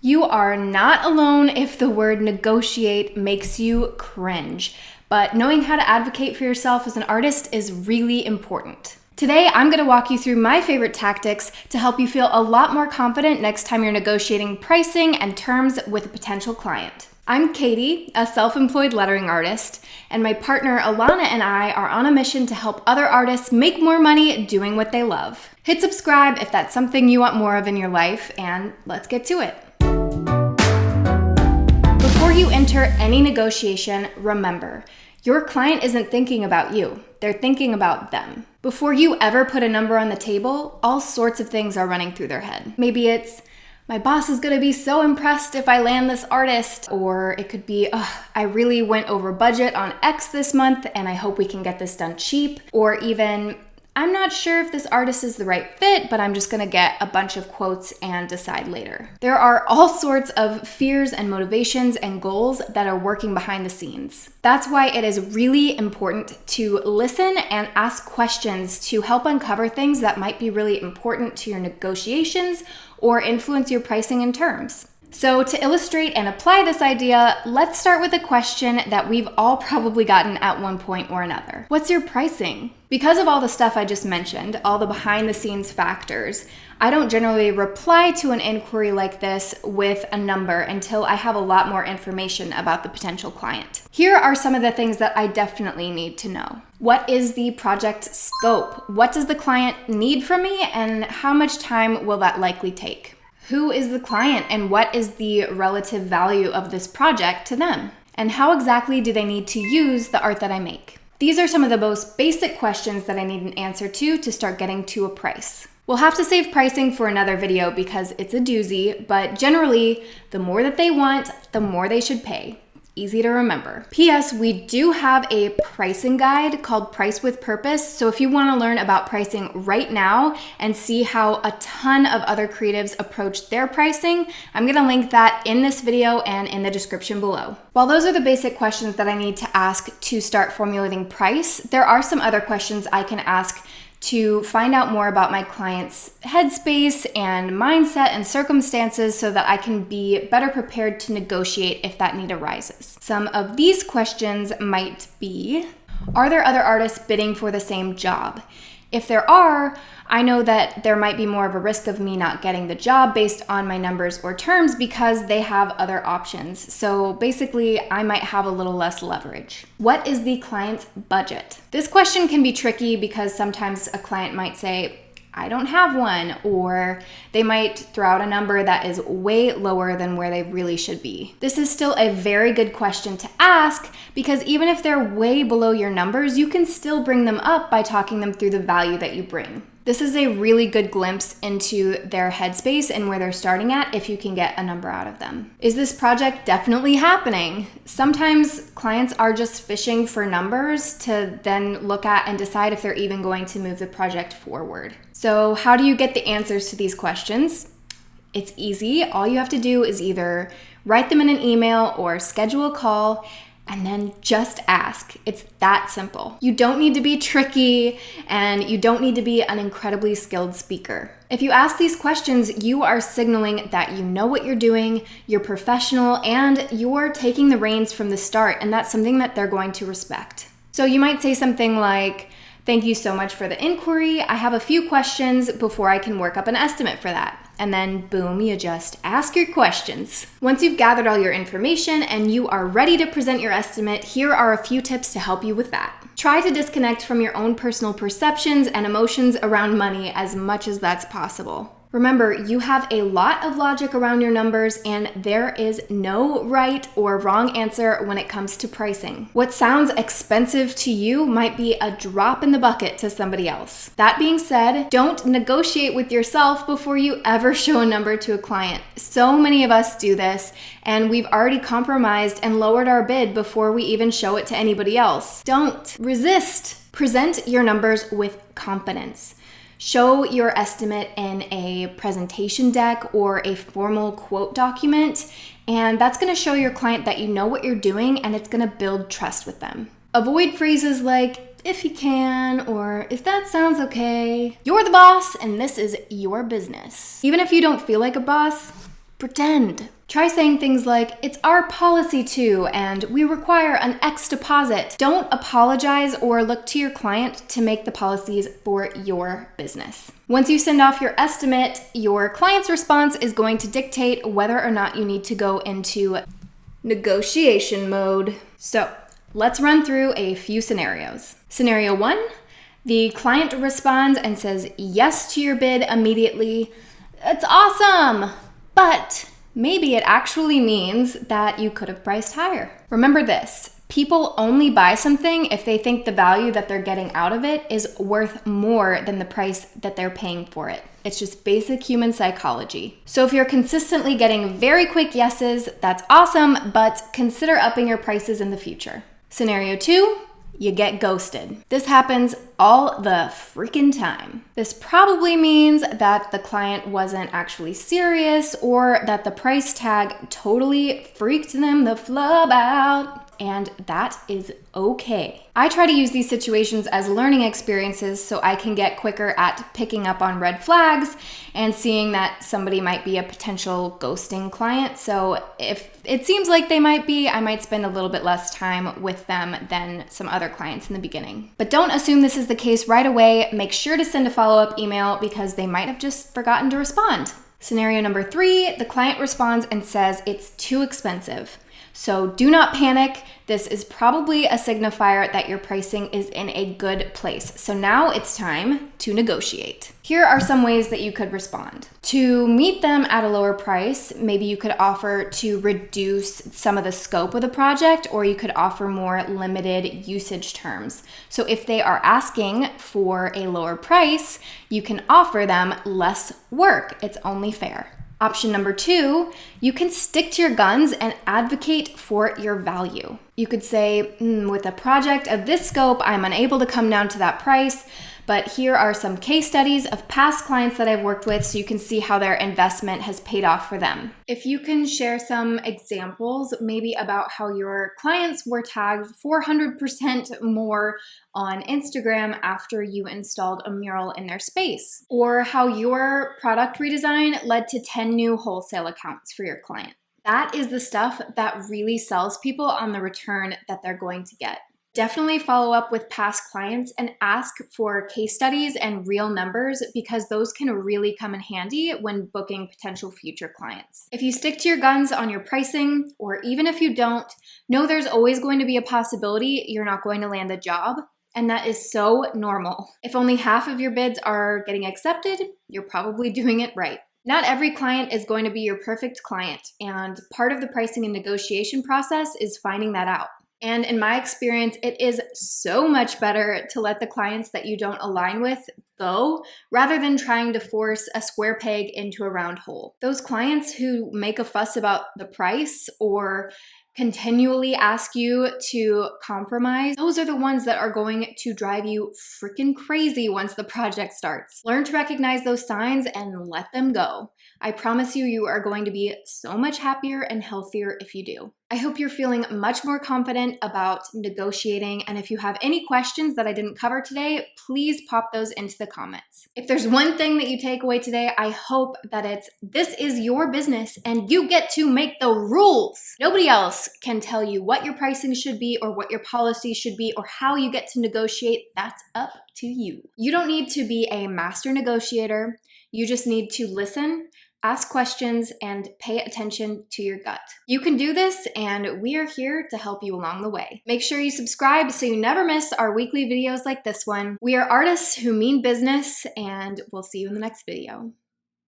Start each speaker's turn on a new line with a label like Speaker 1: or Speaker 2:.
Speaker 1: You are not alone if the word negotiate makes you cringe, but knowing how to advocate for yourself as an artist is really important. Today, I'm going to walk you through my favorite tactics to help you feel a lot more confident next time you're negotiating pricing and terms with a potential client. I'm Katie, a self-employed lettering artist, and my partner Ilana and I are on a mission to help other artists make more money doing what they love. Hit subscribe if that's something you want more of in your life, and let's get to it. Before you enter any negotiation, remember, your client isn't thinking about you, they're thinking about them. Before you ever put a number on the table, all sorts of things are running through their head. Maybe it's, my boss is gonna be so impressed if I land this artist. Or it could be, I really went over budget on X this month and I hope we can get this done cheap. Or even, I'm not sure if this artist is the right fit, but I'm just gonna get a bunch of quotes and decide later. There are all sorts of fears and motivations and goals that are working behind the scenes. That's why it is really important to listen and ask questions to help uncover things that might be really important to your negotiations or influence your pricing and terms. So to illustrate and apply this idea, let's start with a question that we've all probably gotten at one point or another. What's your pricing? Because of all the stuff I just mentioned, all the behind the scenes factors, I don't generally reply to an inquiry like this with a number until I have a lot more information about the potential client. Here are some of the things that I definitely need to know. What is the project scope? What does the client need from me, and how much time will that likely take? Who is the client and what is the relative value of this project to them? And how exactly do they need to use the art that I make? These are some of the most basic questions that I need an answer to start getting to a price. We'll have to save pricing for another video because it's a doozy, but generally, the more that they want, the more they should pay. Easy to remember. P.S. We do have a pricing guide called Price with Purpose. So if you want to learn about pricing right now and see how a ton of other creatives approach their pricing, I'm going to link that in this video and in the description below. While those are the basic questions that I need to ask to start formulating price, there are some other questions I can ask to find out more about my client's headspace and mindset and circumstances so that I can be better prepared to negotiate if that need arises. Some of these questions might be, are there other artists bidding for the same job? If there are, I know that there might be more of a risk of me not getting the job based on my numbers or terms because they have other options. So basically, I might have a little less leverage. What is the client's budget? This question can be tricky because sometimes a client might say, I don't have one, or they might throw out a number that is way lower than where they really should be. This is still a very good question to ask because even if they're way below your numbers, you can still bring them up by talking them through the value that you bring. This is a really good glimpse into their headspace and where they're starting at if you can get a number out of them. Is this project definitely happening? Sometimes clients are just fishing for numbers to then look at and decide if they're even going to move the project forward. So how do you get the answers to these questions? It's easy. All you have to do is either write them in an email or schedule a call and then just ask. It's that simple. You don't need to be tricky and you don't need to be an incredibly skilled speaker. If you ask these questions, you are signaling that you know what you're doing, you're professional, and you're taking the reins from the start, and that's something that they're going to respect. So you might say something like, thank you so much for the inquiry. I have a few questions before I can work up an estimate for that. And then boom, you just ask your questions. Once you've gathered all your information and you are ready to present your estimate, here are a few tips to help you with that. Try to disconnect from your own personal perceptions and emotions around money as much as that's possible. Remember, you have a lot of logic around your numbers and there is no right or wrong answer when it comes to pricing. What sounds expensive to you might be a drop in the bucket to somebody else. That being said, don't negotiate with yourself before you ever show a number to a client. So many of us do this and we've already compromised and lowered our bid before we even show it to anybody else. Don't resist. Present your numbers with confidence. Show your estimate in a presentation deck or a formal quote document, and that's going to show your client that you know what you're doing and it's going to build trust with them. Avoid phrases like, if you can, or if that sounds okay. You're the boss and this is your business. Even if you don't feel like a boss, Pretend. Try saying things like, it's our policy to, and we require an X deposit. Don't apologize or look to your client to make the policies for your business. Once you send off your estimate, your client's response is going to dictate whether or not you need to go into negotiation mode. So let's run through a few scenarios. Scenario 1, the client responds and says yes to your bid immediately. That's awesome, but maybe it actually means that you could have priced higher. Remember this, people only buy something if they think the value that they're getting out of it is worth more than the price that they're paying for it. It's just basic human psychology. So if you're consistently getting very quick yeses, that's awesome, but consider upping your prices in the future. Scenario 2, you get ghosted. This happens all the freaking time. This probably means that the client wasn't actually serious or that the price tag totally freaked them the flub out. And that is okay. I try to use these situations as learning experiences so I can get quicker at picking up on red flags and seeing that somebody might be a potential ghosting client. So if it seems like they might be, I might spend a little bit less time with them than some other clients in the beginning. But don't assume this is the case right away. Make sure to send a follow-up email because they might have just forgotten to respond. Scenario number 3, the client responds and says it's too expensive. So do not panic. This is probably a signifier that your pricing is in a good place. So now it's time to negotiate. Here are some ways that you could respond. To meet them at a lower price, maybe you could offer to reduce some of the scope of the project, or you could offer more limited usage terms. So if they are asking for a lower price, you can offer them less work. It's only fair. Option number 2, you can stick to your guns and advocate for your value. You could say, with a project of this scope, I'm unable to come down to that price, but here are some case studies of past clients that I've worked with so you can see how their investment has paid off for them. If you can share some examples, maybe about how your clients were tagged 400% more on Instagram after you installed a mural in their space, or how your product redesign led to 10 new wholesale accounts for your client. That is the stuff that really sells people on the return that they're going to get. Definitely follow up with past clients and ask for case studies and real numbers because those can really come in handy when booking potential future clients. If you stick to your guns on your pricing, or even if you don't, know there's always going to be a possibility you're not going to land the job, and that is so normal. If only half of your bids are getting accepted, you're probably doing it right. Not every client is going to be your perfect client, and part of the pricing and negotiation process is finding that out. And in my experience, it is so much better to let the clients that you don't align with go rather than trying to force a square peg into a round hole. Those clients who make a fuss about the price or continually ask you to compromise, those are the ones that are going to drive you freaking crazy once the project starts. Learn to recognize those signs and let them go. I promise you, you are going to be so much happier and healthier if you do. I hope you're feeling much more confident about negotiating, and if you have any questions that I didn't cover today, please pop those into the comments. If there's one thing that you take away today, I hope that this is your business and you get to make the rules. Nobody else can tell you what your pricing should be or what your policy should be or how you get to negotiate. That's up to you. You don't need to be a master negotiator. You just need to listen, ask questions, and pay attention to your gut. You can do this, and we are here to help you along the way. Make sure you subscribe so you never miss our weekly videos like this one. We are artists who mean business, and we'll see you in the next video.